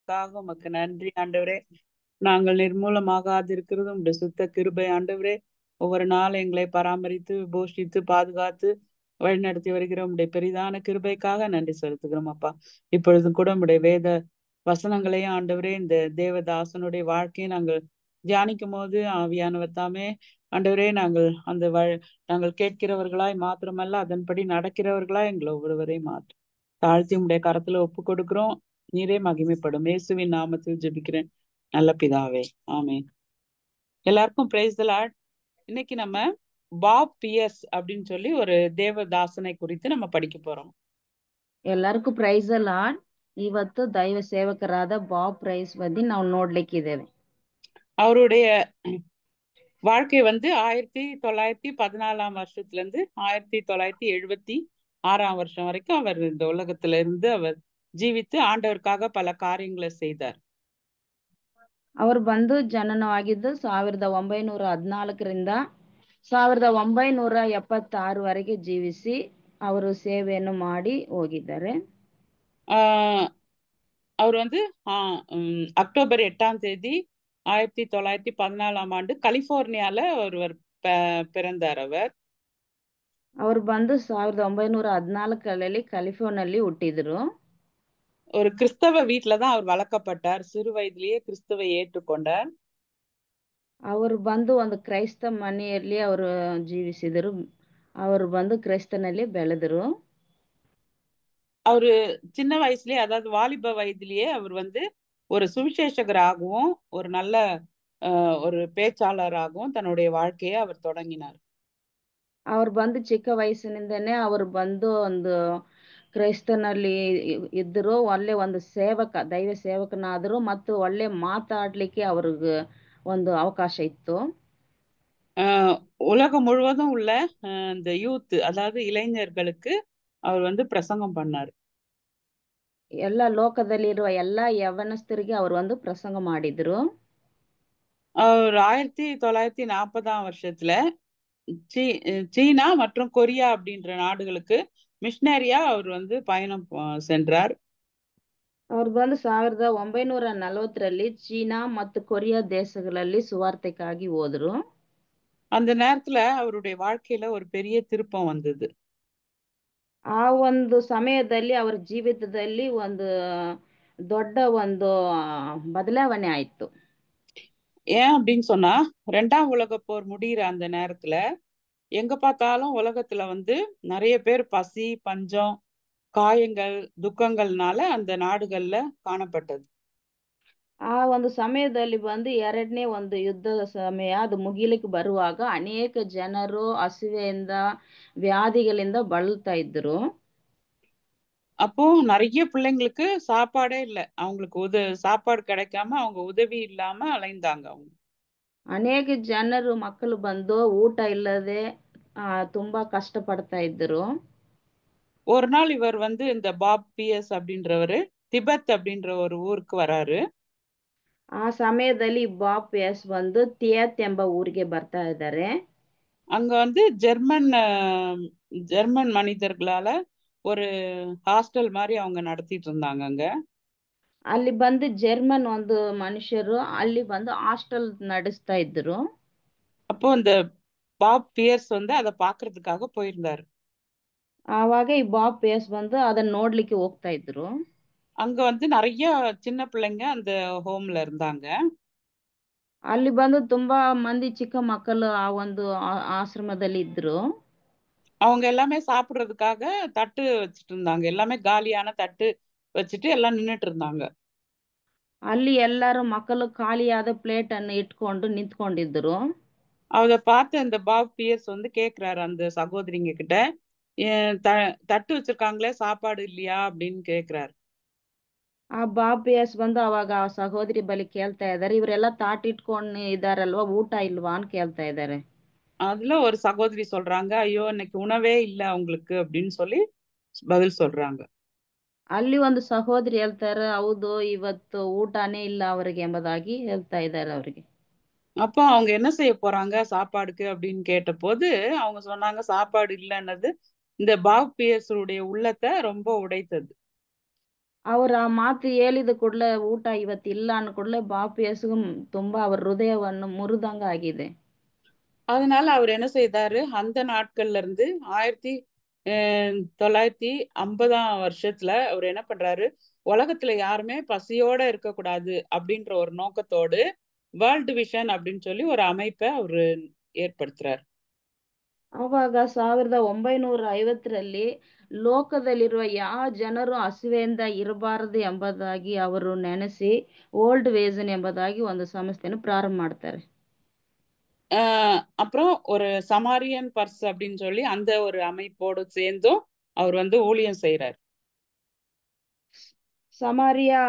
கிருபைக்காக உமக்கு நன்றி ஆண்டவரே. நாங்கள் நிர்மூலமாகாதிருக்கிறது உம்முடைய சுத்த கிருபை ஆண்டவரே. ஒவ்வொரு நாள் எங்களை பராமரித்து போஷித்து பாதுகாத்து வழிநடத்தி வருகிற உம்முடைய பெரிதான கிருபைக்காக நன்றி செலுத்துகிறோம் அப்பா. இப்பொழுதும் கூட உம்முடைய வேத வசனங்களையும் ஆண்டவரே, இந்த தேவதாசனுடைய வாழ்க்கையை நாங்கள் தியானிக்கும் போது ஆவியானவர் தாமே ஆண்டவரே, நாங்கள் கேட்கிறவர்களாய் மாத்திரமல்ல, அதன்படி நடக்கிறவர்களாய் எங்களை ஒவ்வொருவரையும் மாற்று தாழ்த்தி உம்முடைய கரத்துல ஒப்பு கொடுக்கிறோம். நீரே மகிமைப்படும். இயேசுவின் நாமத்தில் ஜெபிக்கிறேன் நல்ல பிதாவே, ஆமென். எல்லாருக்கும் பிரைஸ் தி லார்ட். இன்னைக்கு நம்ம பாப் பியர்ஸ் அப்படின்னு சொல்லி ஒரு தேவதாசனை குறித்து நம்ம படிக்க போறோம். ಎಲ್ಲರಿಗೂ ಪ್ರೈಸ್ ಲಾರ್ಡ್. ಇವತ್ತು ದೈವ ಸೇವಕರಾದ ಬಾಬ್ ಪ್ರೈಸ್ ಬಗ್ಗೆ ನಾವು ನೋಡ್ಲಿಕ್ಕಿದ್ದೇವೆ. அவருடைய வாழ்க்கை 1914 வருஷத்துல இருந்து 1976 வருஷம் வரைக்கும் அவர் இந்த உலகத்துல இருந்து அவர் ஜீவித்து ஆண்டவருக்காக பல காரியங்களை செய்தார். ಅವರು ಬಂದು ಜನನವಾಗಿದ್ದು 1914ರಿಂದ 1976ವರೆಗೆ ಜೀವಿಸಿ ಅವರು ಸೇವೆಯನ್ನು ಮಾಡಿ ಹೋಗಿದ್ದಾರೆ. அவர் அக்டோபர் 8ஆம் தேதி 1914 கலிபோர்னியால ஒருவர் பிறந்தார். அவர் ಬಂದು 1914ರಲ್ಲಿ கலிபோர்னியாದಲ್ಲಿ ಹುಟ್ಟಿದ್ರು. ஒரு கிறிஸ்தவ வீட்டுலதான் அவர் வளர்க்கப்பட்டார். சிறு வயதிலேயே கிறிஸ்துவை ஏற்றுக்கொண்டார். ಅವರು ಬಂದು ಒಂದು ಕ್ರೈಸ್ತ ಮನೆಯಲ್ಲಿ ಅವರು ಜೀವಿಸಿದರು. ಅವರು ಬಂದು ಕ್ರೈಸ್ತನಲ್ಲಿ ಬೆಳೆದರು. அவரு சின்ன வயசுலயே, அதாவது வாலிப வயதிலேயே அவர் ஒரு சுவிசேஷகராகவும் ஒரு நல்ல ஒரு பேச்சாளராகவும் தன்னுடைய வாழ்க்கையை அவர் தொடங்கினார். அவர் ಬಂದು ಚಿಕ್ಕ ವಯಸ್ಸಿನಿಂದನೇ ಅವರು ಬಂದು ಒಂದು ಕ್ರೈಸ್ತನಲ್ಲಿ ಇದ್ದರು. ಒಳ್ಳೆ ಒಂದು ದೈವ ಸೇವಕನಾದರು ಮತ್ತು ಒಳ್ಳೆ ಮಾತಾಡ್ಲಿಕ್ಕೆ ಅವ್ರಿಗೆ ಒಂದು ಅವಕಾಶ ಇತ್ತು. உலகம் முழுவதும் உள்ள இந்த யூத், அதாவது இளைஞர்களுக்கு அவர் பிரசங்கம் பண்ணார். ಎಲ್ಲ ಲೋಕದಲ್ಲಿರುವ ಎಲ್ಲ ಯವನಸ್ಥರಿಗೆ ಅವರು ಪ್ರಸಂಗ ಮಾಡಿದ್ರು. அவர் 1940ஆம் வருஷத்துல சீனா மற்றும் கொரியா அப்படின்ற நாடுகளுக்கு மிஷனரியா அவர் பயணம் சென்றார். அவர் ಬಂದು 1940ರಲ್ಲಿ ಚೀನಾ ಮತ್ತು ಕೊರಿಯಾ ದೇಶಗಳಲ್ಲಿ ಸುವಾರ್ತೆಗಾಗಿ ಹೋದ್ರು. அந்த நேரத்துல அவருடைய வாழ்க்கையில ஒரு பெரிய திருப்பம் வந்தது. ಆ ಒಂದು ಸಮಯದಲ್ಲಿ ಅವರ ಜೀವಿತದಲ್ಲಿ ಒಂದು ದೊಡ್ಡ ಒಂದು ಬದಲಾವಣೆ ಆಯ್ತು. ஏன் அப்படின்னு சொன்னா, 2ஆம் உலகப் போர் முடிகிற அந்த நேரத்துல எங்க பார்த்தாலும் உலகத்துல நிறைய பேர் பசி, பஞ்சம், காயங்கள், துக்கங்கள்னால அந்த நாடுகள்ல காணப்பட்டது. ಆ ಒಂದು ಸಮಯದಲ್ಲಿ ಬಂದು 2ನೇ ಒಂದು ಯುದ್ಧದ ಸಮಯ ಅದು ಮುಗಿಲಿಕ್ಕೆ ಬರುವಾಗ ಅನೇಕ ಜನರು ಹಸಿವೆಯಿಂದ ವ್ಯಾಧಿಗಳಿಂದ ಬಳಲ್ತಾ ಇದ್ರು. அப்போ நிறைய பிள்ளைங்களுக்கு சாப்பாடே இல்லை. அவங்களுக்கு சாப்பாடு கிடைக்காம அவங்க உதவி இல்லாம அலைந்தாங்க. அவங்க ಅನೇಕ ಜನರು ಮಕ್ಕಳು ಬಂದು ಊಟ ಇಲ್ಲದೆ ತುಂಬಾ ಕಷ್ಟಪಡ್ತಾ ಇದ್ರು. ஒரு நாள் இவர் இந்த பாப் பியர்ஸ் அப்படின்றவரு திபெத் அப்படின்ற ஒரு ஊருக்கு வராரு. ಆ ಸಮಯದಲ್ಲಿ ಬಾಬ್ ಪಿಯರ್ಸ್ ಬಂದು ತಿಯತ್ ಎಂಬ ಊರಿಗೆ ಬರ್ತಾ ಇದ್ದಾರೆ. அங்க ஜெர்மன் மனிதர்களால ஒரு ஹாஸ்டல் மாதிரி அவங்க நடத்திட்டு இருந்தாங்க. அங்க ಅಲ್ಲಿ ಬಂದು ಜರ್ಮನ್ ಒಂದು ಮನುಷ್ಯರು ಅಲ್ಲಿ ಬಂದು ಹಾಸ್ಟೆಲ್ ನಡೆಸ್ತಾ ಇದ್ರು. அப்போ இந்த பாப் பியர்ஸ் அதை பாக்குறதுக்காக போயிருந்தாரு. ಆವಾಗ ಈ ಬಾಬ್ ಪಿಯರ್ಸ್ ಬಂದು ಅದನ್ನ ನೋಡ್ಲಿಕ್ಕೆ ಹೋಗ್ತಾ ಇದ್ರು. அங்க நிறைய சின்ன பிள்ளைங்க அந்த ஹோம்ல இருந்தாங்க. ಅಲ್ಲಿ ಬಂದು ತುಂಬಾ ಮಂದಿ ಚಿಕ್ಕ ಮಕ್ಕಳು ಆ ಒಂದು ಆಶ್ರಮದಲ್ಲಿ ಇದ್ರು. அவங்க எல்லாமே சாப்பிடுறதுக்காக தட்டு வச்சுட்டு இருந்தாங்க. எல்லாமே காலியான தட்டு வச்சுட்டு எல்லாம் நின்னுட்டு இருந்தாங்க. ಅಲ್ಲಿ ಎಲ್ಲರೂ ಮಕ್ಕಳು ಖಾಲಿಯಾದ ಪ್ಲೇಟ್ ಅನ್ನು ಇಟ್ಕೊಂಡು ನಿಂತ್ಕೊಂಡಿದ್ರು. அத பார்த்து அந்த பாப் பியர்ஸ் கேக்குறாரு அந்த சகோதரிங்க கிட்ட, தட்டு வச்சிருக்காங்களே சாப்பாடு இல்லையா அப்படின்னு கேக்குறாரு. ಆ ಬಾಬ್ ಪಿಯರ್ಸ್ ಬಂದು ಅವಾಗ ಆ ಸಹೋದರಿ ಬಳಿ ಕೇಳ್ತಾ ಇದ್ದಾರೆ, ಇವರೆಲ್ಲ ತಾಟಿಟ್ಕೊಂಡು ಇದಾರಲ್ವಾ, ಊಟ ಇಲ್ವಾ ಅಂತ ಕೇಳ್ತಾ ಇದ್ದಾರೆ. அதுல ஒரு சகோதரி சொல்றாங்க, ஐயோ இன்னைக்கு உணவே இல்ல அவங்களுக்கு அப்படின்னு சொல்லி பதில் சொல்றாங்க. ಅಲ್ಲಿ ಒಂದು ಸಹೋದರಿ ಹೇಳ್ತಾರೆ, ಹೌದು ಇವತ್ತು ಊಟನೇ ಇಲ್ಲ ಅವರಿಗೆ ಎಂಬುದಾಗಿ ಹೇಳ್ತಾ ಇದ್ದಾರೆ ಅವರಿಗೆ. அப்போ அவங்க என்ன செய்ய போறாங்க சாப்பாடுக்கு அப்படின்னு கேட்ட போது அவங்க சொன்னாங்க, சாப்பாடு இல்லைன்னது இந்த பாப் பியர்ஸுடைய உள்ளத்தை ரொம்ப உடைத்தது. ಅವ್ರು ಆ ಮಾತು ಹೇಳಿದ ಕೂಡಲೇ ಊಟ ಇವತ್ತಿಲ್ಲ ಅನ್ನೋ ಕೂಡಲೇ ಬಾಪು ಯೇಸುಗೂ ತುಂಬಾ ಅವ್ರ ಹೃದಯವನ್ನು ಮುರಿದಂಗ ಆಗಿದೆ. அதனால அவர் என்ன செய்தாரு, அந்த நாட்கள்ல இருந்து 1950ஆம் வருஷத்துல அவர் என்ன பண்றாரு, உலகத்துல யாருமே பசியோட இருக்கக்கூடாது அப்படின்ற ஒரு நோக்கத்தோடு வேர்ல்டு விஷன் அப்படின்னு சொல்லி ஒரு அமைப்பை அவரு ஏற்படுத்துறாரு. ಆವಾಗ 1950ರಲ್ಲಿ ಲೋಕದಲ್ಲಿರುವ ಯಾವ ಜನರು ಹಸಿವೆಯಿಂದ ಇರಬಾರದು ಎಂಬುದಾಗಿ ಅವರು ನೆನೆಸಿ ಓಲ್ಡ್ ವಿಷನ್ ಎಂಬುದಾಗಿ ಒಂದು ಸಂಸ್ಥೆಯನ್ನು ಪ್ರಾರಂಭ ಮಾಡ್ತಾರೆ. அப்புறம் ஒரு சமாரியன் பர்ஸ் அப்படின்னு சொல்லி அந்த ஒரு அமைப்போடு சேர்ந்தும் அவர் வந்து ஊழியம் செய்யறாரு. சமாரியா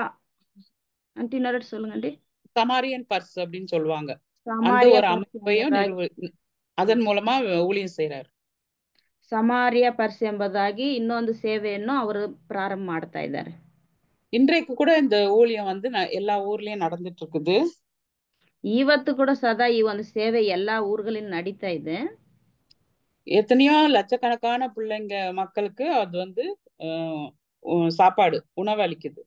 ஆண்டி இன்னொரு வாட்டி சொல்லுங்க. சமாரியன் பர்ஸ் அப்படின்னு சொல்லுவாங்க. அந்த சமாரியா ஒரு பர்ஸ் அமைப்பையும் ಎಂಬುದಾಗಿ அதன் மூலமா ஊழியம் செய்யறாரு. ಸಮಾರಿಯ ಪರ್ಸ್ ಎಂಬುದಾಗಿ ಇನ್ನೊಂದು ಸೇವೆಯನ್ನು ಅವರು ಪ್ರಾರಂಭ ಮಾಡ್ತಾ ಇದ್ದಾರೆ. இன்றைக்கு கூட இந்த ஊழியம் வந்து எல்லா ஊர்லயும் நடந்துட்டு இருக்குது. ಇವತ್ತು ಕೂಡ ಸದಾ ಈ ಒಂದು ಸೇವೆ ಎಲ್ಲಾ ಊರುಗಳಲ್ಲಿ ನಡೀತಾ ಇದೆ. எத்தனையோ லட்சக்கணக்கான பிள்ளைங்க மக்களுக்கு அது வந்து சாப்பாடு உணவு அளிக்குது.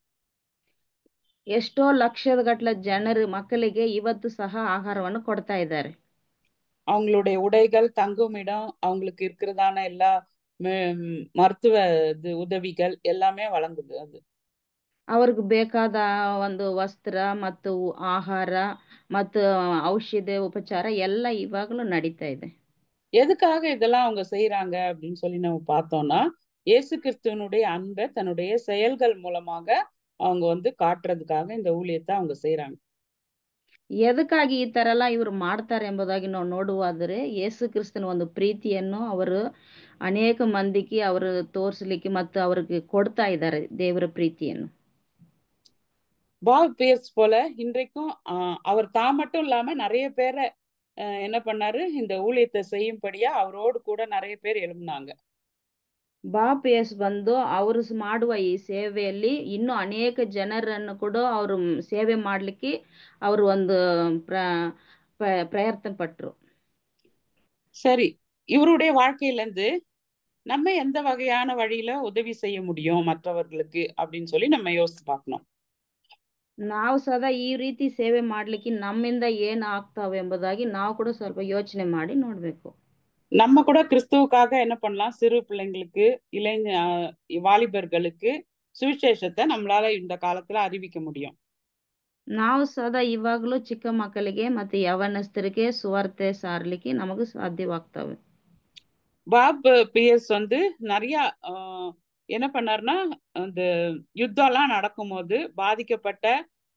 ಎಷ್ಟೋ ಲಕ್ಷದ ಗಟ್ಟಲೆ ಜನರು மக்களை ಇವತ್ತು ಸಹ ಆಹಾರವನ್ನು ಕೊಡ್ತಾ ಇದ್ದಾರೆ. அவங்களுடைய உடைகள், தங்குமிடம், அவங்களுக்கு இருக்கிறதான எல்லா மருத்துவ உதவிகள் எல்லாமே வழங்குது அது. ಅವ್ರಿಗೆ ಬೇಕಾದ ಒಂದು ವಸ್ತ್ರ ಮತ್ತು ಆಹಾರ ಮತ್ತು ಔಷಧಿ ಉಪಚಾರ ಎಲ್ಲ ಇವಾಗಲೂ ನಡೀತಾ ಇದೆ. எதுக்காக இதெல்லாம் அவங்க செய்யறாங்க அப்படின்னு சொல்லி நம்ம பார்த்தோம்னா, இயேசு கிறிஸ்துவனுடைய அன்பை தன்னுடைய செயல்கள் மூலமாக அவங்க வந்து காட்டுறதுக்காக இந்த ஊழியத்தை அவங்க செய்யறாங்க. ಎದಕ್ಕಾಗಿ ಈ ತರ ಎಲ್ಲ ಇವರು ಮಾಡ್ತಾರೆ ಎಂಬುದಾಗಿ ನಾವು ನೋಡುವಾದರೆ ಯೇಸು ಕ್ರಿಸ್ತನ ಒಂದು ಪ್ರೀತಿಯನ್ನು ಅವರು ಅನೇಕ ಮಂದಿಗೆ ಅವರು ತೋರಿಸಲಿಕ್ಕೆ ಮತ್ತು ಅವ್ರಿಗೆ ಕೊಡ್ತಾ ಇದ್ದಾರೆ ದೇವರ ಪ್ರೀತಿಯನ್ನು. பாப் பியர்ஸ் போல இன்றைக்கும் அவர் தான் மட்டும் இல்லாம நிறைய பேரை என்ன பண்ணாரு, இந்த ஊழியத்தை செய்யும்படியா அவரோடு கூட நிறைய பேர் எழுப்புனாங்க. ಬಾಪ್ ಯೇಸು ಬಂದು ಅವರು ಮಾಡುವ ಈ ಸೇವೆಯಲ್ಲಿ ಇನ್ನೂ ಅನೇಕ ಜನರನ್ನು ಕೂಡ ಅವರು ಸೇವೆ ಮಾಡ್ಲಿಕ್ಕೆ ಅವರು ಒಂದು ಪ್ರಯತ್ನ ಪಟ್ರು. சரி, இவருடைய வாழ்க்கையில இருந்து நம்ம எந்த வகையான வழியில உதவி செய்ய முடியும் மற்றவர்களுக்கு அப்படின்னு சொல்லி நம்ம யோசிச்சு பார்க்கணும். ನಾವು ಸದಾ ಈ ರೀತಿ ಸೇವೆ ಮಾಡ್ಲಿಕ್ಕೆ ನಮ್ಮಿಂದ ಏನ್ ಆಗ್ತಾವೆ ಎಂಬುದಾಗಿ ನಾವು ಕೂಡ ಸ್ವಲ್ಪ ಯೋಚನೆ ಮಾಡಿ ನೋಡ್ಬೇಕು. நம்ம கூட கிறிஸ்துவுக்காக என்ன பண்ணலாம், சிறு பிள்ளைங்களுக்கு, வாலிபர்களுக்கு சுவிசேஷத்தை நம்மளால இந்த காலத்துல அறிவிக்க முடியும். ನಾವು ಸದಾ ಇವಾಗಲೂ ಚಿಕ್ಕ ಮಕ್ಕಳಿಗೆ ಮತ್ತೆ ಯವನಸ್ಥರಿಗೆ ಸುವಾರ್ತೆ ಸಾರಲಿಕ್ಕೆ ನಮಗೂ ಸಾಧ್ಯವಾಗ್ತವೆ. பாப் பியர்ஸ் வந்து நிறைய என்ன பண்ணாருன்னா, அந்த யுத்தம்லாம் நடக்கும்போது பாதிக்கப்பட்ட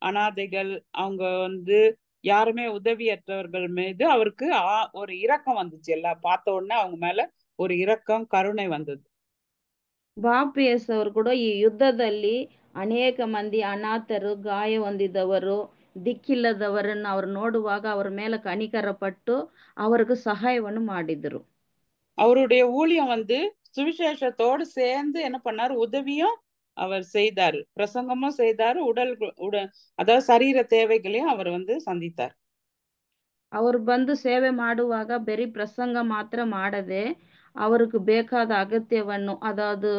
அனாதைகள், அவங்க வந்து யாருமே உதவியற்றவர்கள் மீது அவருக்கு ஒரு இரக்கம் வந்துச்சு. எல்லாம் பார்த்த உடனே அவங்க மேல ஒரு இரக்கம், கருணை வந்தது. ಬಾಪ್ ಯೇಸು ಅವರು ಕೂಡ ಈ ಯುದ್ಧದಲ್ಲಿ ಅನೇಕ ಮಂದಿ ಅನಾಥರು, ಗಾಯ ಹೊಂದಿದವರು, ದಿಕ್ಕಿಲ್ಲದವರನ್ನು ಅವರು ನೋಡುವಾಗ ಅವರ ಮೇಲೆ ಕನಿಕರ ಪಟ್ಟು ಅವರಿಗೆ ಸಹಾಯವನ್ನು ಮಾಡಿದರು. அவருடைய ஊழியம் வந்து சுவிசேஷத்தோடு சேர்ந்து என்ன பண்ணாரு, உதவியும் அவர் செய்தாரு, பிரசங்கமும் செய்தாரு, அதாவது சரீர தேவைகளையும் அவர் வந்து சந்தித்தார். ಅವರು ಬಂದು ಸೇವೆ ಮಾಡುವಾಗ ಬರೀ ಪ್ರಸಂಗ ಮಾತ್ರ ಮಾಡದೆ ಅವ್ರಿಗೆ ಬೇಕಾದ ಅಗತ್ಯವನ್ನು ಅದಾವುದು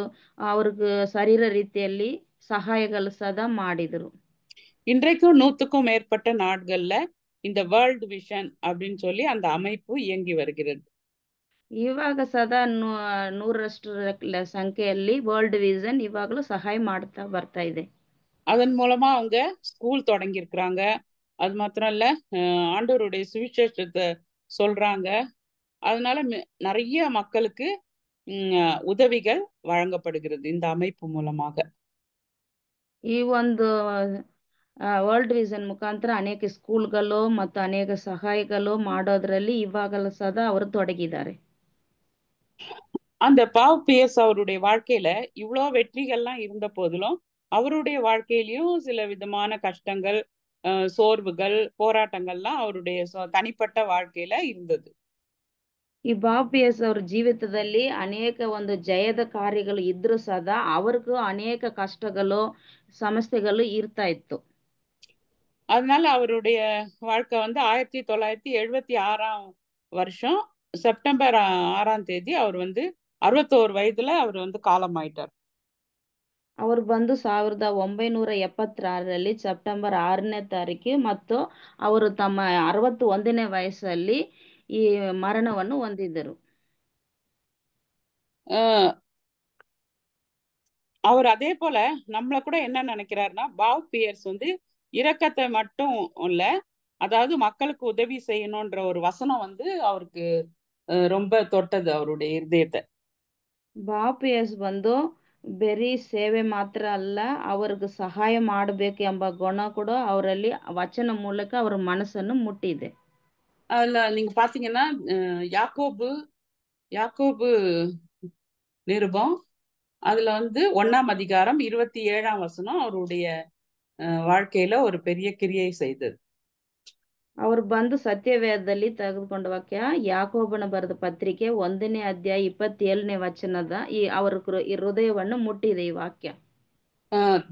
ಅವ್ರಿಗೆ ಶರೀರ ರೀತಿಯಲ್ಲಿ ಸಹಾಯಗಳು ಸದಾ ಮಾಡಿದರು. இன்றைக்கும் 100க்கும் மேற்பட்ட நாடுகள்ல இந்த வேர்ல்டு விஷன் அப்படின்னு சொல்லி அந்த அமைப்பு இயங்கி வருகிறது. ಇವಾಗ ಸದಾ 100ರಷ್ಟು ಸಂಖ್ಯೆಯಲ್ಲಿ ವರ್ಲ್ಡ್ ವಿಷನ್ ಇವಾಗಲೂ ಸಹಾಯ ಮಾಡ್ತಾ ಬರ್ತಾ ಇದೆ. அதன் மூலமா அவங்க ஸ்கூல் தொடங்கி இருக்கிறாங்க. அது மாத்திரம் இல்ல, ஆண்டவருடைய சுவிசேஷத்தை சொல்றாங்க. அதனால நிறைய மக்களுக்கு உதவிகள் வழங்கப்படுகிறது இந்த அமைப்பு மூலமாக. ಈ ಒಂದು ವರ್ಲ್ಡ್ ವಿಷನ್ ಮುಖಾಂತರ ಅನೇಕ ಸ್ಕೂಲ್ಗಳು ಮತ್ತು ಅನೇಕ ಸಹಾಯಗಳು ಮಾಡೋದ್ರಲ್ಲಿ ಇವಾಗಲೂ ಸದಾ ಅವರು ತೊಡಗಿದ್ದಾರೆ. அந்த பாவ் பியர்ஸ் அவருடைய வாழ்க்கையில இவ்வளோ வெற்றிகள்லாம் இருந்த போதிலும் அவருடைய வாழ்க்கையிலயும் சில விதமான கஷ்டங்கள், சோர்வுகள், போராட்டங்கள்லாம் அவருடைய தனிப்பட்ட வாழ்க்கையில இருந்தது. ಈ ಬಾಪ್ ಯೇಸು ಅವ್ರ ಜೀವಿತದಲ್ಲಿ ಅನೇಕ ಒಂದು ಜಯದ ಕಾರ್ಯಗಳು ಇದ್ರೂ ಸದಾ ಅವ್ರಿಗೂ ಅನೇಕ ಕಷ್ಟಗಳು, ಸಮಸ್ಯೆಗಳು ಇರ್ತಾ ಇತ್ತು. அதனால அவருடைய வாழ்க்கை வந்து 1976ஆம் வருஷம் செப்டம்பர் 6ஆம் தேதி அவர் வந்து 61 வயதுல அவர் வந்து காலமாயிட்டார். ಅವರು ಬಂದು 1976ರಲ್ಲಿ ಸೆಪ್ಟೆಂಬರ್ 6ನೇ ತಾರೀಕು ಮತ್ತು ಅವರು ತಮ್ಮ 61ನೇ ವಯಸ್ಸಲ್ಲಿ ಈ ಮರಣವನ್ನು ಹೊಂದಿದ್ದರು. அஹ் அவர் அதே போல நம்மள கூட என்ன நினைக்கிறாருன்னா, பாவ் பியர்ஸ் வந்து இரக்கத்தை மட்டும் இல்ல, அதாவது மக்களுக்கு உதவி செய்யணும்ன்ற ஒரு வசனம் வந்து அவருக்கு ரொம்ப தொட்டது அவருடைய இருதயத்தை. ಬಾಪಿಯಸ್ ಬಂದು ಬರೀ ಸೇವೆ ಮಾತ್ರ ಅಲ್ಲ, ಅವ್ರಿಗೆ ಸಹಾಯ ಮಾಡಬೇಕು ಎಂಬ ಗುಣ ಕೂಡ ಅವರಲ್ಲಿ ವಚನ ಮೂಲಕ ಅವರ ಮನಸ್ಸನ್ನು ಮುಟ್ಟಿದೆ. அதுல நீங்க பாத்தீங்கன்னா யாக்கோபு யாக்கோபு நிருபம் அதுல வந்து 1ஆம் அதிகாரம் 27ஆம் வசனம் அவருடைய வாழ்க்கையில ஒரு பெரிய கிரியை செய்தது. ಅವರು ಬಂದು ಸತ್ಯವೇದದಲ್ಲಿ ತೆಗೆದುಕೊಂಡ ವಾಕ್ಯ ಯಾಕೋಬನ ಬರೆದ ಪತ್ರಿಕೆ 1ನೇ ಅಧ್ಯಾಯ 27ನೇ ವಚನದ ಅವರ ಹೃದಯವನ್ನು ಮುಟ್ಟಿದೆ ಈ ವಾಕ್ಯ.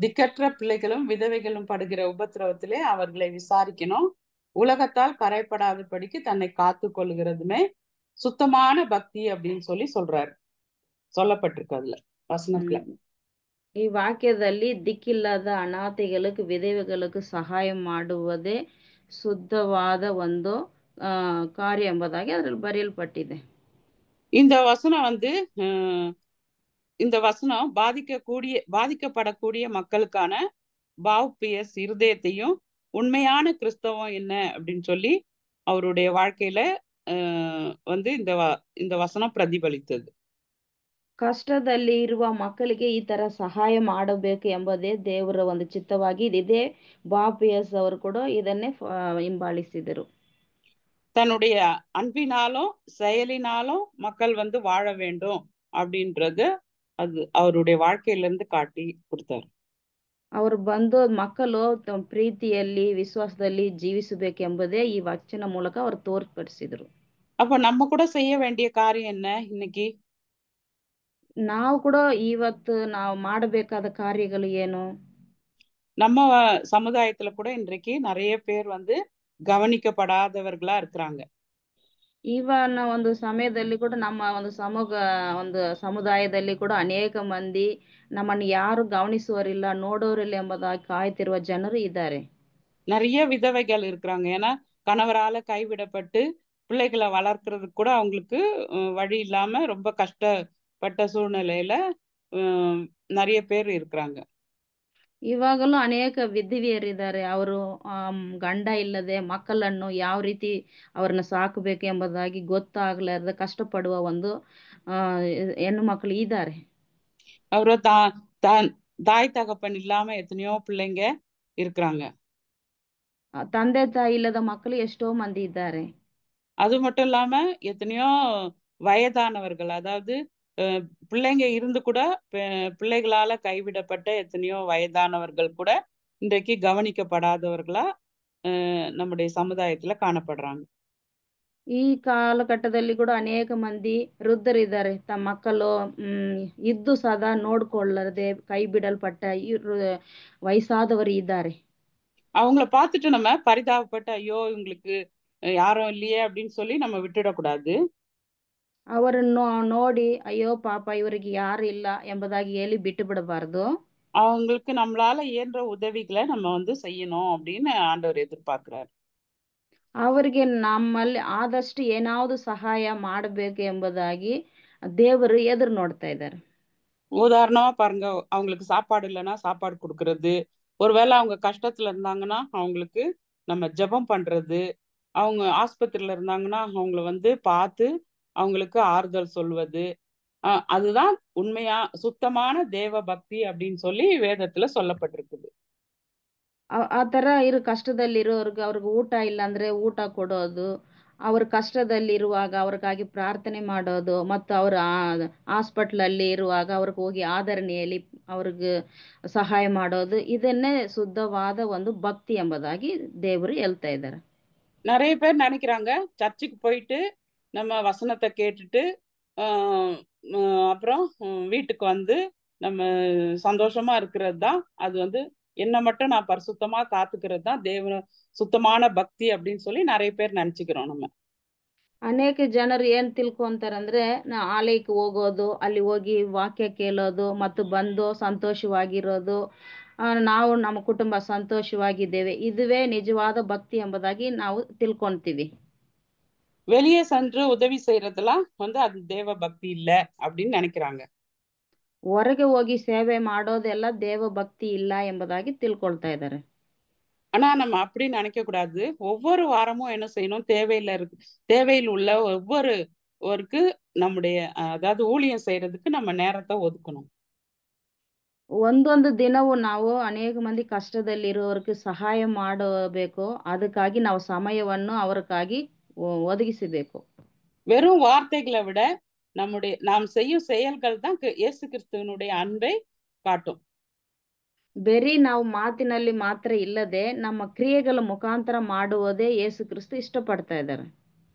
திக்கற்ற பிள்ளைகளும் விதவைகளும் படுகிற உபத்திரவத்திலே அவர்களை விசாரிக்கணும், உலகத்தால் கரைப்படாதபடிக்கு தன்னை காத்து கொள்கிறதுமே சுத்தமான பக்தி அப்படின்னு சொல்றாரு, சொல்லப்பட்டிருக்கு அதுல வசனத்துல. ಈ ವಾಕ್ಯದಲ್ಲಿ ದಿಕ್ಕಿಲ್ಲದ ಅನಾಥೆಗಳಿಗೆ ವಿಧವೆಗಳಿಗೆ ಸಹಾಯ ಮಾಡುವುದೇ ಶುದ್ಧವಾದ ಒಂದು ಕಾರ್ಯ ಎಂಬುದಾಗಿ ಅದರಲ್ಲಿ ಬರೆಯಲ್ಪಟ್ಟಿದೆ. இந்த வசனம் வந்து இந்த வசனம் பாதிக்கப்படக்கூடிய மக்களுக்கான பாவ் பியர்ஸ் இருதயத்தையும் உண்மையான கிறிஸ்தவம் என்ன அப்படின்னு சொல்லி அவருடைய வாழ்க்கையில வந்து இந்த வசனம் பிரதிபலித்தது. ಕಷ್ಟದಲ್ಲಿ ಇರುವ ಮಕ್ಕಳಿಗೆ ಈ ತರ ಸಹಾಯ ಮಾಡಬೇಕು ಎಂಬುದೇ ದೇವರ ಒಂದು ಚಿತ್ತವಾಗಿ ಇದೇ ಬಾಪಿಯಸ್ ಅವರು ಕೂಡ ಇದನ್ನೇ ಹಿಂಬಾಲಿಸಿದರು. தன்னுடைய அன்பினாலும் செயலினாலும் மக்கள் வந்து வாழ வேண்டும் அப்படின்றது அது அவருடைய வாழ்க்கையிலிருந்து காட்டி கொடுத்தாரு. ಅವರು ಬಂದು ಮಕ್ಕಳು ತಮ್ಮ ಪ್ರೀತಿಯಲ್ಲಿ ವಿಶ್ವಾಸದಲ್ಲಿ ಜೀವಿಸಬೇಕೆಂಬುದೇ ಈ ವಚನ ಮೂಲಕ ಅವರು ತೋರ್ಪಡಿಸಿದರು. அப்ப நம்ம கூட செய்ய வேண்டிய காரியம் என்ன இன்னைக்கு? ನಾವು ಕೂಡ ಇವತ್ತು ನಾವು ಮಾಡಬೇಕಾದ ಕಾರ್ಯಗಳು ಏನು? நம்ம சமுதாயத்துல கூட இன்றைக்கு நிறைய பேர் வந்து கவனிக்கப்படாதவர்களா இருக்கிறாங்க. ಇವನ ಒಂದು ಸಮಯದಲ್ಲಿ ಕೂಡ ನಮ್ಮ ಒಂದು ಸಮುದಾಯದಲ್ಲಿ ಕೂಡ ಅನೇಕ ಮಂದಿ ನಮ್ಮನ್ನು ಯಾರು ಗಮನಿಸುವರಿಲ್ಲ, ನೋಡೋರಿಲ್ಲ ಎಂಬುದಾಗಿ ಕಾಯ್ತಿರುವ ಜನರು ಇದ್ದಾರೆ. நிறைய விதவைகள் இருக்கிறாங்க. ஏன்னா கணவரால கைவிடப்பட்டு பிள்ளைகளை வளர்க்கறதுக்கு கூட அவங்களுக்கு வழி இல்லாம ரொம்ப கஷ்டப்பட்ட சூழ்நிலையில நிறைய பேர் இருக்கிறாங்க. ಇವಾಗಲೂ ಅನೇಕ ವಿಧವೆಯರಿದ್ದಾರೆ. ಅವರು ಗಂಡ ಇಲ್ಲದೆ ಮಕ್ಕಳನ್ನು ಯಾವ ರೀತಿ ಅವ್ರನ್ನ ಸಾಕಬೇಕು ಎಂಬುದಾಗಿ ಗೊತ್ತಾಗ್ಲಾರ್ದ ಕಷ್ಟಪಡುವ ಒಂದು ಹೆಣ್ಣು ಮಕ್ಕಳು ಇದ್ದಾರೆ. அவரு தாய் தகப்பன் இல்லாம எத்தனையோ பிள்ளைங்க இருக்கிறாங்க. ತಂದೆ ತಾಯಿ ಇಲ್ಲದ ಮಕ್ಕಳು ಎಷ್ಟೋ ಮಂದಿ ಇದ್ದಾರೆ. அது மட்டும் இல்லாம எத்தனையோ வயதானவர்கள், அதாவது பிள்ளைங்க இருந்து கூட பிள்ளைகளால கைவிடப்பட்ட எத்தனையோ வயதானவர்கள் கூட இன்றைக்கு கவனிக்கப்படாதவர்களா நம்முடைய சமுதாயத்துல காணப்படுறாங்க. ಈ ಕಾಲಘಟ್ಟದಲ್ಲಿ ಕೂಡ ಅನೇಕ ಮಂದಿ ವೃದ್ಧರಿದ್ದಾರೆ. ತಮ್ಮ ಮಕ್ಕಳು ಇದ್ದು ಸದಾ ನೋಡ್ಕೊಳ್ಳದೆ ಕೈ ಬಿಡಲ್ಪಟ್ಟ ವಯಸ್ಸಾದವರು ಇದ್ದಾರೆ. அவங்கள பார்த்துட்டு நம்ம பரிதாபப்பட்டு ஐயோ இவங்களுக்கு யாரும் இல்லையே அப்படின்னு சொல்லி நம்ம விட்டுடக்கூடாது. ಅವರನ್ನು ನೋಡಿ ಅಯ್ಯೋ ಪಾಪ ಇವರಿಗೆ ಯಾರು ಇಲ್ಲ ಎಂಬುದಾಗಿ ಹೇಳಿ ಬಿಟ್ಟು ಬಿಡಬಾರ್ದು. அவங்களுக்கு நம்மளால இயன்ற உதவிகளை நம்ம வந்து செய்யணும் அப்படின்னு ஆண்டவர் எதிர்பார்க்கிறார். ಅವರಿಗೆ ನಮ್ಮಲ್ಲಿ ಆದಷ್ಟು ಏನಾவது ಸಹಾಯ ಮಾಡಬೇಕು ಎಂಬುದಾಗಿ ದೇವರು ಎದುರು ನೋಡ್ತಾ ಇದ್ದಾರೆ. உதாரணமா பாருங்க, அவங்களுக்கு சாப்பாடு இல்லைன்னா சாப்பாடு கொடுக்கறது, ஒருவேளை அவங்க கஷ்டத்துல இருந்தாங்கன்னா அவங்களுக்கு நம்ம ஜெபம் பண்றது, அவங்க ஆஸ்பத்திரியில இருந்தாங்கன்னா அவங்கள வந்து பார்த்து அவங்களுக்கு ஆறுதல் சொல்வது, அதுதான் உண்மையா சுத்தமான தேவ பக்தி அப்படின்னு சொல்லி வேதத்துல சொல்லப்பட்டிருக்குது. ಆ ತರ ಕಷ್ಟದಲ್ಲಿರೋರ್ಗೆ ಅವ್ರಿಗೆ ಊಟ ಇಲ್ಲ ಅಂದ್ರೆ ಊಟ ಕೊಡೋದು, ಅವ್ರ ಕಷ್ಟದಲ್ಲಿರುವಾಗ ಅವ್ರಿಗಾಗಿ ಪ್ರಾರ್ಥನೆ ಮಾಡೋದು, ಮತ್ತು ಅವ್ರ ಹಾಸ್ಪಿಟ್ಲಲ್ಲಿ ಇರುವಾಗ ಅವ್ರಿಗೆ ಹೋಗಿ ಆದರಣೆಯಲ್ಲಿ ಅವ್ರಿಗೆ ಸಹಾಯ ಮಾಡೋದು, ಇದನ್ನೇ ಶುದ್ಧವಾದ ಒಂದು ಭಕ್ತಿ ಎಂಬುದಾಗಿ ದೇವರು ಹೇಳ್ತಾ ಇದ್ದಾರೆ. நிறைய பேர் நினைக்கிறாங்க சர்ச்சுக்கு போயிட்டு நம்ம வசனத்தை கேட்டுட்டு அப்புறம் வீட்டுக்கு வந்து நம்ம சந்தோஷமா இருக்கிறது தான், அது வந்து என்ன மட்டும் நான் பரிசுத்தமா காத்துக்கிறது தான் தேவ சுத்தமான பக்தி அப்படின்னு சொல்லி நிறைய பேர் நினைச்சுக்கிறோம் நம்ம. ಅನೇಕ ಜನರು ಏನ್ ತಿಳ್ಕೊಂತಾರಂದ್ರೆ ಆಲಯಕ್ಕೆ ಹೋಗೋದು, ಅಲ್ಲಿ ಹೋಗಿ ವಾಕ್ಯ ಕೇಳೋದು ಮತ್ತು ಬಂದು ಸಂತೋಷವಾಗಿರೋದು, ನಾವು ನಮ್ಮ ಕುಟುಂಬ ಸಂತೋಷವಾಗಿದ್ದೇವೆ, ಇದುವೇ ನಿಜವಾದ ಭಕ್ತಿ ಎಂಬುದಾಗಿ ನಾವು ತಿಳ್ಕೊಂತೀವಿ. வெளியே சென்று உதவி செய்யறதெல்லாம் அது தேவ பக்தி இல்ல அப்படின்னு நினைக்கிறாங்க. ಹೊರಗೆ ಹೋಗಿ ಸೇವೆ ಮಾಡೋದೆಲ್ಲ ದೇವ ಭಕ್ತಿ ಇಲ್ಲ ಎಂಬುದಾಗಿ ತಿಳ್ಕೊಳ್ತಾ ಇದ್ದಾರೆ. ஆனா நம்ம அப்படி நினைக்க கூடாது. ஒவ்வொரு வாரமும் என்ன செய்யணும், தேவையில் உள்ள ஒவ்வொருக்கு நம்முடைய அதாவது ஊழியம் செய்யறதுக்கு நம்ம நேரத்தை ஒதுக்கணும். ಒಂದೊಂದು ದಿನವೂ ನಾವು ಅನೇಕ ಮಂದಿ ಕಷ್ಟದಲ್ಲಿರುವವರಿಗೆ ಸಹಾಯ ಮಾಡಬೇಕು. ಅದಕ್ಕಾಗಿ ನಾವು ಸಮಯವನ್ನು ಅವರಿಗಾಗಿ ಒದಗಿಸಬೇಕು. வெறும் வார்த்தைகளை விட நாம் செய்யும் செயல்கள் தான் இயேசு கிறிஸ்துவனுடைய அன்பை காட்டும். ಬರೀ ನಾವು ಮಾತಿನಲ್ಲಿ ಮಾತ್ರ ಇಲ್ಲದೆ ನಮ್ಮ ಕ್ರಿಯೆಗಳ ಮುಖಾಂತರ ಮಾಡುವುದೇ ಯೇಸು ಕ್ರಿಸ್ತು ಇಷ್ಟಪಡ್ತಾ ಇದ್ದಾರೆ.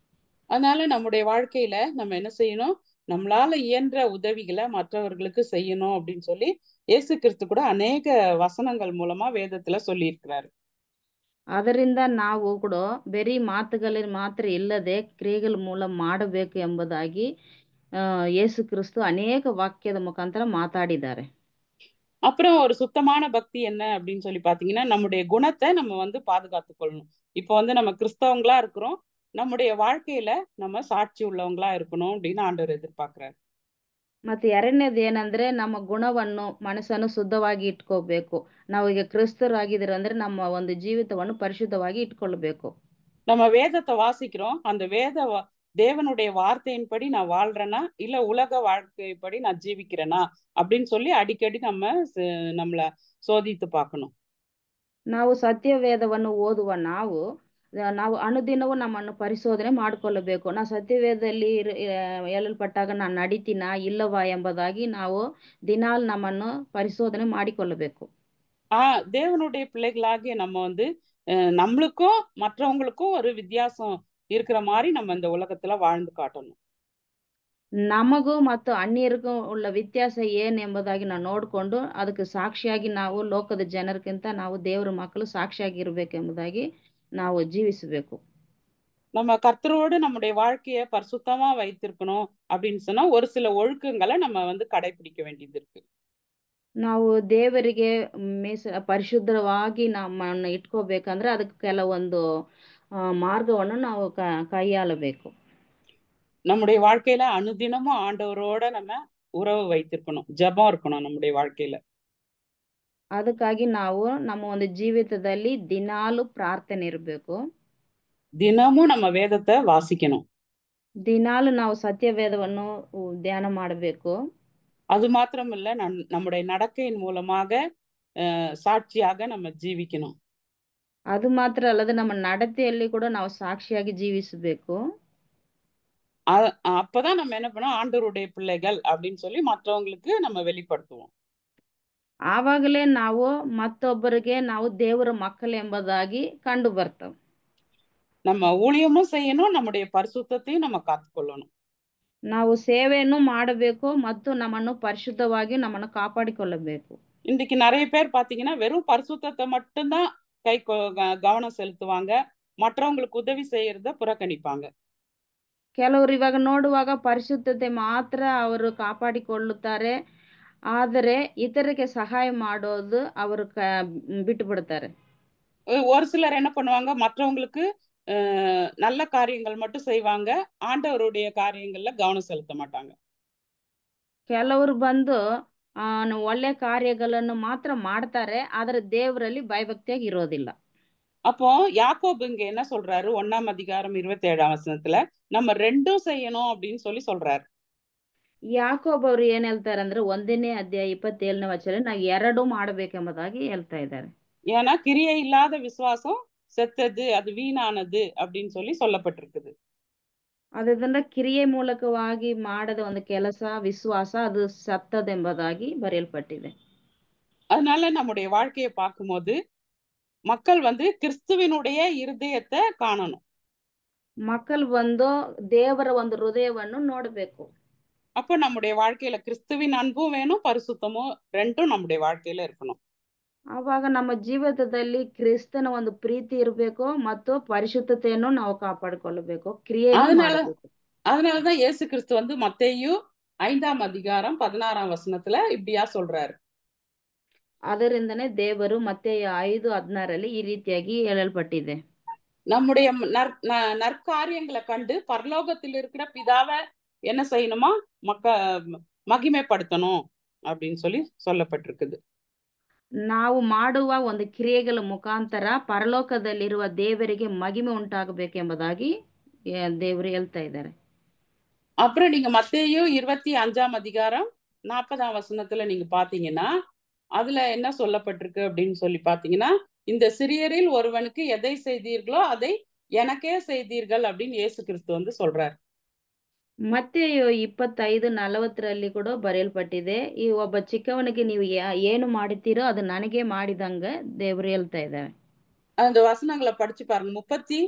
அதனால நம்முடைய வாழ்க்கையில நம்ம என்ன செய்யணும், நம்மளால இயன்ற உதவிகளை மற்றவர்களுக்கு செய்யணும் அப்படின்னு சொல்லி இயேசு கிறிஸ்து கூட அநேக வசனங்கள் மூலமா வேதத்துல சொல்லி இருக்கிறாரு. ಅದರಿಂದ ನಾವು ಕೂಡ ಬರೀ ಮಾತುಗಳಲ್ಲಿ ಮಾತ್ರ ಇಲ್ಲದೆ ಕ್ರಿಯೆಗಳ ಮೂಲ ಮಾಡಬೇಕು ಎಂಬುದಾಗಿ ಯೇಸು ಕ್ರಿಸ್ತು ಅನೇಕ ವಾಕ್ಯದ ಮುಖಾಂತರ ಮಾತಾಡಿದ್ದಾರೆ. அப்புறம் ஒரு சுத்தமான பக்தி என்ன அப்படின்னு சொல்லி பாத்தீங்கன்னா, நம்முடைய குணத்தை நம்ம பாதுகாத்து கொள்ளணும். இப்போ நம்ம கிறிஸ்தவங்களா இருக்கிறோம், நம்முடைய வாழ்க்கையில நம்ம சாட்சி உள்ளவங்களா இருக்கணும் அப்படின்னு ஆண்டவர் எதிர்பார்க்கிறார். ಮತ್ತೆ ಎರಡನೇದು ಏನಂದ್ರೆ ನಮ್ಮ ಗುಣವನ್ನು ಮನಸ್ಸನ್ನು ಶುದ್ಧವಾಗಿ ಇಟ್ಕೋಬೇಕು. ನಾವು ಈಗ ಕ್ರಿಸ್ತರಾಗಿದ್ದೀರ ಅಂದ್ರೆ ನಮ್ಮ ಒಂದು ಜೀವಿತವನ್ನು ಪರಿಶುದ್ಧವಾಗಿ ಇಟ್ಕೊಳ್ಬೇಕು. நம்ம வேதத்தை வாசிக்கிறோம், அந்த தேவனுடைய வார்த்தையின்படி நான் வாழ்றேனா இல்ல உலக வாழ்க்கைப்படி நான் ஜீவிக்கிறேனா அப்படின்னு சொல்லி அடிக்கடி நம்மள சோதித்து பார்க்கணும். ನಾವು ಸತ್ಯವೇದವನ್ನು ಓದುವ ನಾವು ಅನುದಿನವೂ ನಮ್ಮನ್ನು ಪರಿಶೋಧನೆ ಮಾಡಿಕೊಳ್ಳಬೇಕು. ನಾವು ಸತ್ಯವೇದದಲ್ಲಿ ಹೇಳಲ್ಪಟ್ಟಾಗ ನಾನು ನಡಿತೀನಾ ಇಲ್ಲವಾ ಎಂಬುದಾಗಿ ನಾವು ದಿನಾಲು ನಮ್ಮನ್ನು ಪರಿಶೋಧನೆ ಮಾಡಿಕೊಳ್ಳಬೇಕು. தேவனுடைய பிள்ளைகளாகிய நம்ம நம்மளுக்கும் மற்றவங்களுக்கும் ஒரு வித்தியாசம் இருக்கிற மாதிரி நம்ம இந்த உலகத்துல வாழ்ந்து காட்டணும். ನಮಗೂ ಮತ್ತು ಅನ್ಯರಿಗೂ ಉಳ್ಳ ವ್ಯತ್ಯಾಸ ಏನ್ ಎಂಬುದಾಗಿ ನಾವು ನೋಡಿಕೊಂಡು ಅದಕ್ಕೆ ಸಾಕ್ಷಿಯಾಗಿ ನಾವು ಲೋಕದ ಜನರಿಗಿಂತ ನಾವು ದೇವರ ಮಕ್ಕಳು ಸಾಕ್ಷಿಯಾಗಿ ಇರಬೇಕೆಂಬುದಾಗಿ ನಾವು ಜೀವಿಸಬೇಕು. நம்ம கர்த்தரோடு நம்முடைய வாழ்க்கையை பரிசுத்தமா வைத்திருக்கணும் அப்படின்னு சொன்னா ஒரு சில ஒழுக்கங்களை நம்ம கடைபிடிக்க வேண்டியது இருக்கு. ನಾವು ದೇವರಿಗೆ ಪರಿಶುದ್ಧವಾಗಿ ನಮ್ಮನ್ನು ಇಟ್ಕೋಬೇಕಂದ್ರೆ ಅದಕ್ಕೆ ಕೆಲವೊಂದು ಮಾರ್ಗವನ್ನು ನಾವು ಕೈಯಾಳಬೇಕು. நம்முடைய வாழ்க்கையில அனுதினமும் ஆண்டவரோட நம்ம உறவு வைத்திருக்கணும், ஜெபம் இருக்கணும் நம்முடைய வாழ்க்கையில. ಅದಕ್ಕಾಗಿ ನಾವು ನಮ್ಮ ಒಂದು ಜೀವಿತದಲ್ಲಿ ದಿನಾಲು ಪ್ರಾರ್ಥನೆ ಇರಬೇಕು. தினமும் நம்ம வேதத்தை வாசிக்கணும். ದಿನಾಲು ನಾವು ಸತ್ಯವೇದವನ್ನು ಧ್ಯಾನ ಮಾಡಬೇಕು. அது மாத்திரம் இல்ல, நம்முடைய நடக்கையின் மூலமாக சாட்சியாக நம்ம ஜீவிக்கணும். ಅದು ಮಾತ್ರ ಅಲ್ಲದೆ ನಮ್ಮ ನಡತೆಯಲ್ಲಿ ಕೂಡ ನಾವು ಸಾಕ್ಷಿಯಾಗಿ ಜೀವಿಸಬೇಕು. அப்பதான் நம்ம என்ன பண்ணோம், ஆண்டவருடைய பிள்ளைகள் அப்படின்னு சொல்லி மற்றவங்களுக்கு நம்ம வெளிப்படுத்துவோம். ಆವಾಗಲೇ ನಾವು ಮತ್ತೊಬ್ಬರಿಗೆ ನಾವು ದೇವರ ಮಕ್ಕಳು ಎಂಬುದಾಗಿ ಕಂಡು ಬರ್ತವೆ. நம்ம ஊழியமும் செய்யணும், நம்முடைய பரிசுத்தத்தையும் நம்ம காத்துக்கொள்ளணும். ನಾವು ಸೇವೆಯನ್ನು ಮಾಡಬೇಕು ಮತ್ತು ನಮ್ಮನ್ನು ಪರಿಶುದ್ಧವಾಗಿ ನಮ್ಮನ್ನು ಕಾಪಾಡಿಕೊಳ್ಳಬೇಕು. இன்னைக்கு நிறைய பேர் பாத்தீங்கன்னா வெறும் பரிசுத்தத்தை மட்டும்தான் கவனம் செலுத்துவாங்க, மற்றவங்களுக்கு உதவி செய்யறத புறக்கணிப்பாங்க. ಕೆಲವರು ಇವಾಗ ನೋಡುವಾಗ ಪರಿಶುದ್ಧತೆ ಮಾತ್ರ ಅವರು ಕಾಪಾಡಿಕೊಳ್ಳುತ್ತಾರೆ, ಆದರೆ ಇತರರಿಗೆ ಸಹಾಯ ಮಾಡೋದು ಅವರು ಬಿಟ್ಟು ಬಿಡ್ತಾರೆ. ஒரு சிலர் என்ன பண்ணுவாங்க, மற்றவங்களுக்கு நல்ல காரியங்கள் மட்டும் செய்வாங்க, ஆண்டவருடைய காரியங்கள்ல கவனம் செலுத்த மாட்டாங்க. ಕೆಲವರು ಬಂದು ಒಳ್ಳೆ ಕಾರ್ಯಗಳನ್ನು ಮಾತ್ರ ಮಾಡ್ತಾರೆ, ಆದರೆ ದೇವರಲ್ಲಿ ಭಯಭಕ್ತಿಯಾಗಿ ಇರೋದಿಲ್ಲ. அப்போ யாக்கோபு இங்க என்ன சொல்றாரு, 1ஆம் அதிகாரம் 27ஆம் வசனத்துல நம்ம ரெண்டும் செய்யணும் அப்படின்னு சொல்லி சொல்றாரு. ಯಾಕೋಬ್ ಅವರು ಏನ್ ಹೇಳ್ತಾರೆ ಅಂದ್ರೆ 1ನೇ ಅಧ್ಯಾಯ 27ನೇ ವಚನ ನಾವು ಎರಡೂ ಮಾಡಬೇಕೆಂಬುದಾಗಿ ಹೇಳ್ತಾ ಇದ್ದಾರೆ. ஏன்னா கிரியை இல்லாத விசுவாசம் செத்தது, அது வீணானது அப்படின்னு சொல்லி சொல்லப்பட்டிருக்குது. ಅದರಿಂದ ಕ್ರಿಯೆ ಮೂಲಕವಾಗಿ ಮಾಡದ ಒಂದು ಕೆಲಸ ವಿಶ್ವಾಸ ಅದು ಸತ್ತದೆಂಬುದಾಗಿ ಬರೆಯಲ್ಪಟ್ಟಿದೆ. அதனால நம்முடைய வாழ்க்கையை பார்க்கும்போது மக்கள் கிறிஸ்துவினுடைய இருதயத்தை காணணும். ಮಕ್ಕಳು ಬಂದು ದೇವರ ಒಂದು ಹೃದಯವನ್ನು ನೋಡಬೇಕು. அப்ப நம்முடைய வாழ்க்கையில கிறிஸ்துவின் அன்பும் வேணும், பரிசுத்தமும் ரெண்டும் நம்முடைய வாழ்க்கையில இருக்கணும். ಆವಾಗ ನಮ್ಮ ಜೀವಿತದಲ್ಲಿ ಕ್ರಿಸ್ತನ ಒಂದು ಪ್ರೀತಿ ಇರಬೇಕು ಮತ್ತು ಪರಿಶುದ್ಧತೆಯನ್ನು ನಾವು ಕಾಪಾಡಿಕೊಳ್ಳಬೇಕು, ಕ್ರಿಯೆಯನ್ನು அதனால ಮಾಡಬೇಕು. அதனாலதான் இயேசு கிறிஸ்து வந்து மத்தேயு 5:16 இப்படியா சொல்றாரு. ಅದರಿಂದನೇ ದೇವರು ಮತ್ತೆ 5:16 ಈ ರೀತಿಯಾಗಿ ಹೇಳಲ್ಪಟ್ಟಿದೆ. நம்முடைய நற்காரியங்களை கண்டு பரலோகத்தில் இருக்கிற பிதாவை என்ன செய்யணுமா, மகிமைப்படுத்தணும் அப்படின்னு சொல்லப்பட்டிருக்குது. ನಾವು ಮಾಡುವ ಒಂದು ಕ್ರಿಯೆಗಳ ಮುಖಾಂತರ ಪರಲೋಕದಲ್ಲಿರುವ ದೇವರಿಗೆ ಮಹಿಮೆ ಉಂಟಾಗಬೇಕೆಂಬುದಾಗಿ ದೇವರು ಹೇಳ್ತಾ ಇದ್ದಾರೆ. அப்புறம் நீங்க மத்தேயு 25:40 நீங்க பாத்தீங்கன்னா அதுல என்ன சொல்லப்பட்டிருக்கு அப்படின்னு பாத்தீங்கன்னா, இந்த சிறியரில் ஒருவனுக்கு எதை செய்தீர்களோ அதை எனக்கே செய்தீர்கள் அப்படின்னு இயேசு கிறிஸ்து வந்து சொல்றார். ಮತ್ತೆ 25:40 ಕೂಡ ಬರೆಯಲ್ಪಟ್ಟಿದೆ, ಈ ಒಬ್ಬ ಚಿಕ್ಕವನಿಗೆ ನೀವು ಏನು ಮಾಡುತ್ತೀರೋ ಅದು ನನಗೆ ಮಾಡಿದಂಗ ದೇವರು ಹೇಳ್ತಾ ಇದ್ದಾರೆ. அந்த வசனங்களை படிச்சு பாருங்க. 35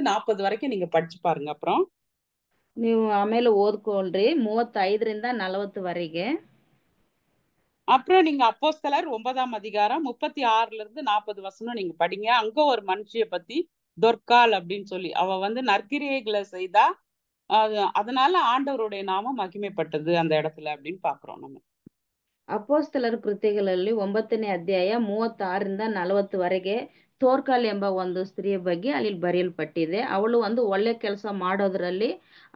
40 வரைக்கும் நீங்க படிச்சு பாருங்க. அப்புறம் ನೀವು ಆಮೇಲೆ ಓದ್ಕೊಳ್ರಿ 35-40 அப்புறம் நீங்க அப்போஸ்தலர் 9:36 நீங்க படிங்க. அங்க ஒரு மனுஷிய பத்தி தொர்க்கால் அப்படின்னு அவ வந்து நற்கிரியைகளை செய்தா, அதனால ஆண்டவருடைய நாமம் மகிமைப்பட்டது அந்த இடத்துல அப்படின்னு பாக்குறோம் நம்ம. ಅಪೊಸ್ತಲರ ಕೃತ್ಯಗಳಲ್ಲಿ 9ನೇ ಅಧ್ಯಾಯ 36-40 ತೋರ್ಕಾಲ್ ಎಂಬ ಒಂದು ಸ್ತ್ರೀಯ ಬಗ್ಗೆ ಅಲ್ಲಿ ಬರೆಯಲ್ಪಟ್ಟಿದೆ. ಅವಳು ಒಂದು ಒಳ್ಳೆ ಕೆಲಸ ಮಾಡೋದ್ರಲ್ಲಿ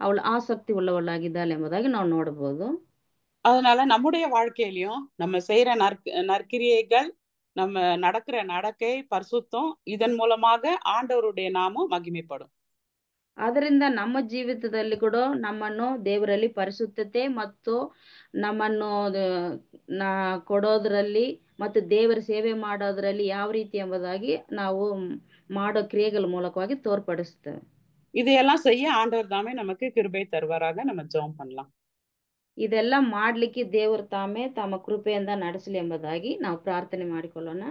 ಅವಳು ಆಸಕ್ತಿ ಉಳ್ಳವಳಾಗಿದ್ದಾಳೆ ಎಂಬುದಾಗಿ ನಾವು ನೋಡಬಹುದು. அதனால நம்முடைய வாழ்க்கையிலையும் நம்ம செய்யற நற்கிரியைகள், நம்ம நடக்கிற நடக்கை, பரிசுத்தம், இதன் மூலமாக ஆண்டவருடைய நாமம் மகிமைப்படும். ಅದರಿಂದ ನಮ್ಮ ಜೀವಿತದಲ್ಲಿ ಕೂಡ ನಮ್ಮನ್ನು ದೇವರಲ್ಲಿ ಪರಿಶುದ್ಧತೆ ಮತ್ತು ನಮ್ಮನ್ನು ಕೊಡೋದ್ರಲ್ಲಿ ಮತ್ತು ದೇವರ ಸೇವೆ ಮಾಡೋದ್ರಲ್ಲಿ ಯಾವ ರೀತಿ ಎಂಬುದಾಗಿ ನಾವು ಮಾಡೋ ಕ್ರಿಯೆಗಳ ಮೂಲಕವಾಗಿ ತೋರ್ಪಡಿಸ್ತೇವೆ. இதையெல்லாம் செய்ய ஆண்டவர் தாமே நமக்கு கிருபை தருவாராக. நம்ம ஜெபம் பண்ணலாம். ಇದೆಲ್ಲ ಮಾಡ್ಲಿಕ್ಕೆ ದೇವರು ತಾಮೇ ತಮ್ಮ ಕೃಪೆಯಿಂದ ನಡೆಸಲಿ ಎಂಬುದಾಗಿ ನಾವು ಪ್ರಾರ್ಥನೆ ಮಾಡಿಕೊಳ್ಳೋಣ.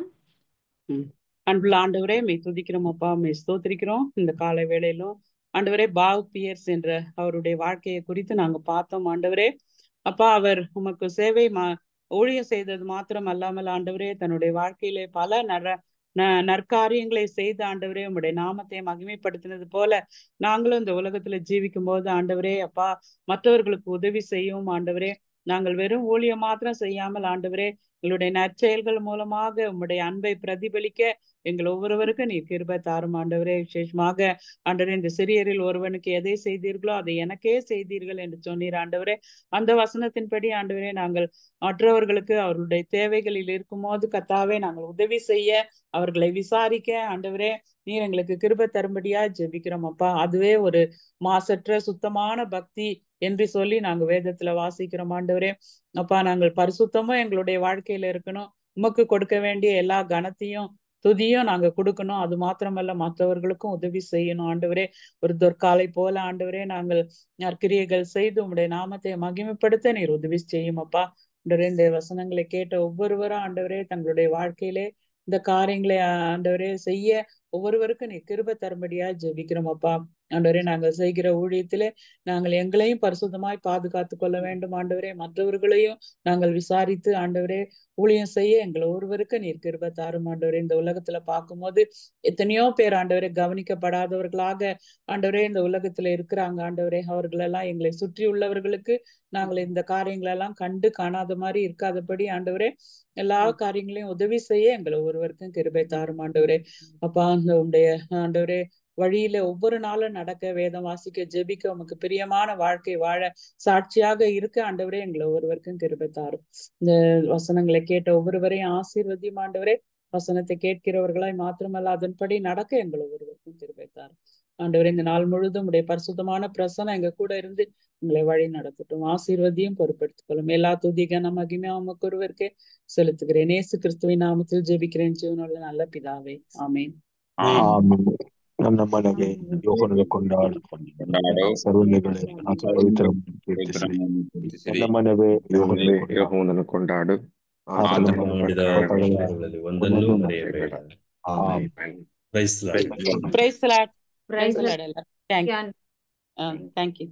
அன்புள்ள ஆண்டவரே, மெய் துதிக்கிறோம் அப்பா, மெய் ஸ்தோத்திரிக்கிறோம். இந்த காலை வேளையிலும் ஆண்டவரே, பாவ் பியர்ஸ் என்ற அவருடைய வாழ்க்கையை குறித்து நாங்க பார்த்தோம். ஆண்டவரே அப்பா, அவர் உமக்கு சேவை ஊழியம் செய்தது மாத்திரம் அல்லாமல் ஆண்டவரே, தன்னுடைய வாழ்க்கையிலே பல நற்காரியங்களை செய்து ஆண்டவரே உம்முடைய நாமத்தை மகிமைப்படுத்தினது போல நாங்களும் இந்த உலகத்துல ஜீவிக்கும் போது ஆண்டவரே அப்பா, மற்றவர்களுக்கு உதவி செய்யும் ஆண்டவரே. நாங்கள் வெறும் ஊழியம் மாத்திரம் செய்யாமல் ஆண்டவரே, எங்களுடைய நற்செயல்கள் மூலமாக உம்முடைய அன்பை பிரதிபலிக்க எங்கள் ஒவ்வொருவருக்கும் நீர் கிருபை தாரும் ஆண்டவரே. விசேஷமாக ஆண்டவரே, இந்த சிறியரில் ஒருவனுக்கு எதை செய்தீர்களோ அதை எனக்கே செய்தீர்கள் என்று சொன்னீர் ஆண்டவரே. அந்த வசனத்தின்படி ஆண்டவரே, நாங்கள் மற்றவர்களுக்கு அவர்களுடைய தேவைகளில் இருக்கும்போது கத்தாவே நாங்கள் உதவி செய்ய, அவர்களை விசாரிக்க ஆண்டவரே நீர் எங்களுக்கு கிருபை தரும்படியா ஜெபிக்கிறோம் அப்பா. அதுவே ஒரு மாசற்ற சுத்தமான பக்தி என்று சொல்லி நாங்க வேதத்துல வாசிக்கிறோம் ஆண்டவரே. அப்பா, நாங்கள் பரிசுத்தமும் எங்களுடைய வாழ்க்கையில இருக்கணும். உமக்கு கொடுக்க வேண்டிய எல்லா கனத்தையும் துதியும் நாங்க கொடுக்கணும். அது மாத்திரமல்ல, மற்றவர்களுக்கும் உதவி செய்யணும் ஆண்டவரே. ஒரு தொற்காலை போல ஆண்டவரே நாங்கள் நற்கிரியைகள் செய்து உம்முடைய நாமத்தை மகிமைப்படுத்த நீர் உதவி செய்யும் அப்பா. ஆண்டவரே, இந்த வசனங்களை கேட்ட ஒவ்வொருவரும் ஆண்டவரே தங்களுடைய வாழ்க்கையிலே இந்த காரியங்களை ஆண்டவரே செய்ய ஒவ்வொருவருக்கும் நீ கிருபை தரும்படியா ஜெபிக்கிறோம் அப்பா. ஆண்டவரே, நாங்கள் செய்கிற ஊழியத்திலே நாங்கள் எங்களையும் பரிசுத்தமாய் பாதுகாத்து கொள்ள வேண்டும் ஆண்டவரே. மற்றவர்களையும் நாங்கள் விசாரித்து ஆண்டவரே ஊழியம் செய்ய எங்களை ஒருவருக்கு நீர் கிருபை தாரும் ஆண்டவரே. இந்த உலகத்துல பார்க்கும்போது எத்தனையோ பேர் ஆண்டவரே கவனிக்கப்படாதவர்களாக ஆண்டவரே இந்த உலகத்துல இருக்கிறாங்க ஆண்டவரே. அவர்களெல்லாம் எங்களை சுற்றி உள்ளவர்களுக்கு நாங்கள் இந்த காரியங்களெல்லாம் கண்டு காணாத மாதிரி இருக்காதபடி ஆண்டவரே எல்லா காரியங்களையும் உதவி செய்ய எங்களை ஒருவருக்கும் கிருபை தாரும் ஆண்டவரே. அப்பா, அந்த உடைய ஆண்டவரே வழியில ஒவ்வொரு நாளும் நடக்க, வேதம் வாசிக்க, ஜெபிக்க, உமக்கு பிரியமான வாழ்க்கை வாழ, சாட்சியாக இருக்க ஆண்டவரே எங்களை ஒருவருக்கும் கிருபை தாரும். இந்த வசனங்களை கேட்ட ஒவ்வொருவரையும் ஆசீர்வதியும் ஆண்டவரே. வசனத்தை கேட்கிறவர்களாய் மாத்திரமல்ல அதன்படி நடக்க எங்களை ஒருவருக்கும் கிருபை தாரும் ஆண்டவரே. இந்த நாள் முழுதும் உடைய பரிசுத்தமான பிரசனம் எங்க கூட இருந்து எங்களை வழி நடத்தட்டும். ஆசீர்வதியும் பொறுப்படுத்திக் கொள்ளும். எல்லா துதி கன மகிமையா உமக்கு ஒருவருக்கே செலுத்துகிறேன். இயேசு கிறிஸ்துவின் நாமத்தில் ஜெபிக்கிறேன் ஜீவனுள்ள நல்ல பிதாவே, ஆமென். ನನ್ನ ಮನೆಗೆ ಯೋಹನದ ಕೊಂಡಾಡು ಸರ್ವನೆಗಳೇ ಆತ ಪವಿತ್ರವನ್ನು ಕೀರ್ತಿಸಿರಿ. ನನ್ನ ಮನವೇ ಯೋಹನನ್ನು ಕೊಂಡಾಡು, ಆತನು ಮಾಡಿದ ಕಾರ್ಯಗಳಲ್ಲಿ ಒಂದನ್ನೂ ಮರೆಯಬೇಡ. Amen. Praise the Lord. Praise the Lord. Praise the Lord. Thank you.